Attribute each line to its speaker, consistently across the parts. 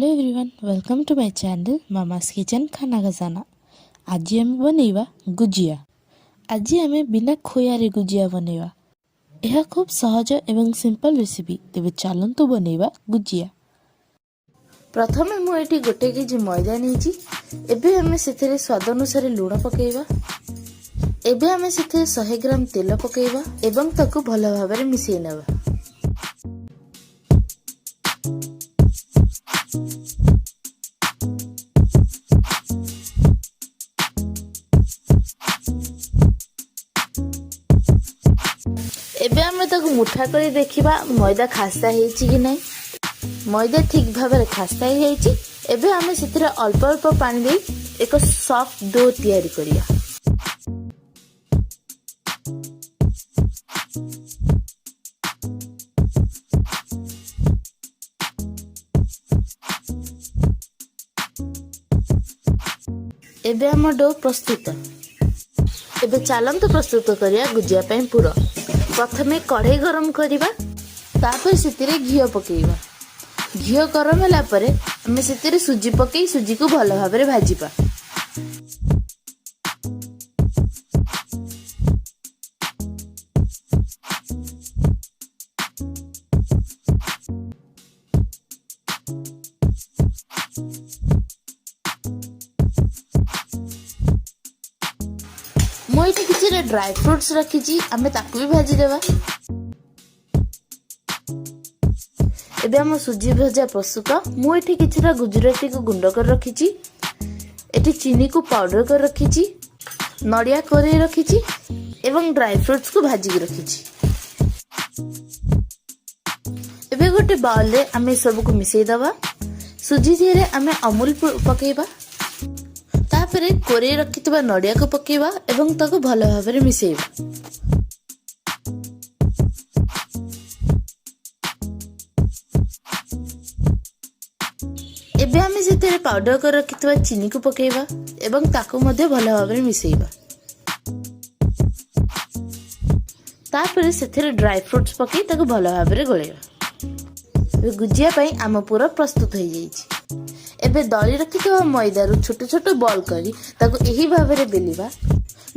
Speaker 1: Hello everyone, welcome to my channel Mama's Kitchen Khana Khazana. आज आम बनैबा गुजिया। आज आम बिना खोयारे गुजिया बनैबा। यह खूब सहज एवं सिंपल रेसिपी। तेबे चलंतु बनैबा गुजिया। प्रथमे मु एठी 1 केजी मैदा नेछि। एबे हमें सेथरे स्वाद अनुसार लूण पकेइबा। एबे हमें सेथरे 100 ग्राम तेल पकेइबा एवं ताकू भलो भाबरे मिसै नेबा। एबे हमें ताकू मुठा कर देखिबा मैदा खास्ता हेछि कि नै। मैदा ठीक भाबरे खास्ता हेछि। एबे हमें सेथरे अल्प अल्प पानी दे एक सॉफ्ट डो तैयारी करिया। एबे हम डो प्रस्तुत। एबे चलंतु प्रस्तुत करिया गुजिया ପାଇଁ पुरो। प्रथमे कढ़ाई गरम करिबा, तापर सेतिरे घियो पकेइबा। घियो गरम होला परे हमें सेतिरे सुजी पकेई सुजी को भलो भाबरे भाजीबा। मु एठी किछि ड्राई फ्रूट्स रखिछि, हमें ताकू भी भाजी देबा। एबे हम सुजी भजा प्रस्तुत। मु एठी किछि गुजराती को गुंड कर रखिछि। एठी चीनी को पाउडर कर रखिछि, नडिया कोरे रखिछि एवं ड्राई फ्रूट्स को भाजी रखिछि। एबे गोटे बाउल रे हमें सब को मिसै दबा। सुजी दिरे हमें अमूल पकेइबा। तापरे कोरे रखितबा नडिया को पकेइबा एवं ताको भलो भाबरे मिसैबा। एबे हमें सेते पाउडर कर रखितबा चीनी को पकेइबा एवं ताको मध्ये भलो भाबरे मिसैबा। तापरे सेते ड्राई फ्रूट्स पकेइ ताको भलो भाबरे गोलेबा। गुजिया पई आम पूरा प्रस्तुत हो जाइछि। एबे दली रखितबा मैदा रु छोट छोट बॉल करी ताको एही भाबरे बेलिबा।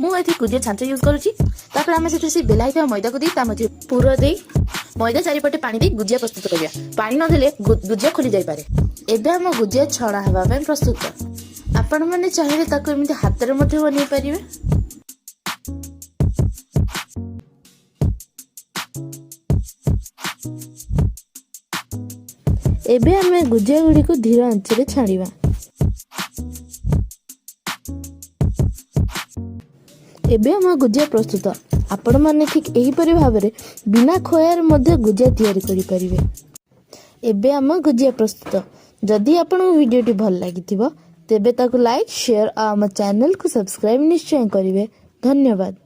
Speaker 1: मु एथि गुजिया छांच यूज करूछि। तापर हमें सेते बेलाइतबा मैदा को दे ता मध्ये पूरा दे मैदा चारिपटे पानी दे गुजिया प्रस्तुत करिया। पानी न देले गुजिया खोली जाय पारे। एबे हम गुजिया छणा हवा ପାଇଁ प्रस्तुत। आपण माने चाहिले ताको एमिति हाथ रे मध्ये बनै परिबे। एबे हमें गुजिया गुडी को धीर आंच रे छाड़ीबा। एबे हम गुजिया प्रस्तुत। आपण माने ठीक एही परि भाबरे बिना खोयार मध्ये गुजिया तैयारी करि परिबे। एबे हम गुजिया प्रस्तुत। जदि आपण वीडियोटी भल लागिथिबो तेबे ताको लाइक शेयर आ हम चैनल को सब्सक्राइब निश्चय करिवे। धन्यवाद।